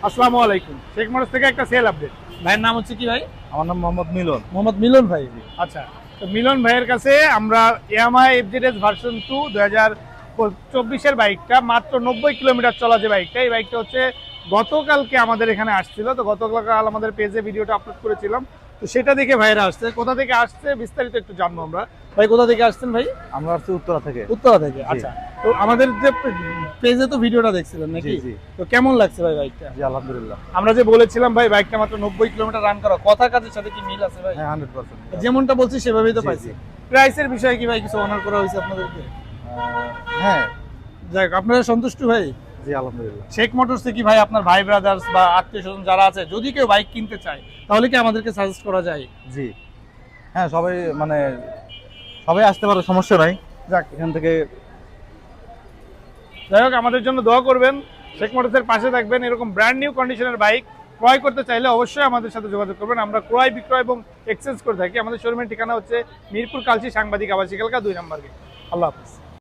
আসসালামু আলাইকুম। শেখ মোটরস থেকে একটা সেল আপডেট। ভাইয়ের নাম হচ্ছে কি ভাই? আমার নাম মোহাম্মদ মিলন। মোহাম্মদ মিলন ভাই। আচ্ছা, তো মিলন ভাইয়ের কাছে আমরা ইয়ামাহা এফজেডএস ভার্সন 2 2024 বাইকটা মাত্র 90 কিলোমিটার চলা যে বাইকটা, এই বাইকটা হচ্ছে গতকালকে আমাদের এখানে আসছিল। তো গতকাল আমাদের পেজে ভিডিওটা আপলোড করেছিলাম, তো সেটা দেখে ভাইরা আসছে। কোথা থেকে আসছে বিস্তারিত একটু জানবো আমরা। ভাই কোথা থেকে আসছেন ভাই? আমরা আসছি উত্তরা থেকে। উত্তরা থেকে। জি। আচ্ছা, তো আমাদের যে পেজে তো ভিডিওটা দেখছিলেন নাকি? জি, জি। তো কেমন লাগছে ভাই বাইকটা? জি আলহামদুলিল্লাহ। আমরা যে বলেছিলাম ভাই বাইকটা মাত্র 90 কিলোমিটার রান করা, কথা কাজের সাথে কি মিল আছে ভাই? হ্যাঁ 100%। যেমনটা বলছি সেভাবেই তো জি, পাইছি। জি। প্রাইসের বিষয়ে কি ভাই কিছু অনার করা হয়েছে আপনাদেরকে? হ্যাঁ। যাই হোক, আপনারা সন্তুষ্ট ভাই? জি আলহামদুলিল্লাহ। শেখ মোটরসে কি ভাই আপনার ভাই ব্রাদার্স বা আত্মীয় স্বজন যারা আছে, যদি কেউ বাইক কিনতে চায় তাহলে কি আমাদেরকে সাজেস্ট করা যায়? জি। হ্যাঁ সবাই আসতে পারে, সমস্যা নাই। যাক, এখান থেকে যাই হোক, আমাদের জন্য দোয়া করবেন, শেখ মোটরসের পাশে থাকবেন। এরকম ব্র্যান্ড নিউ কন্ডিশনের বাইক ক্রয় করতে চাইলে অবশ্যই আমাদের সাথে যোগাযোগ করবেন। আমরা ক্রয় বিক্রয় এবং এক্সচেঞ্জ করে থাকি। আমাদের শোরুমের ঠিকানা হচ্ছে মিরপুর কালচি সাংবাদিক আবাসিক এলাকা 2 নম্বর গেট। আল্লাহ হাফিজ।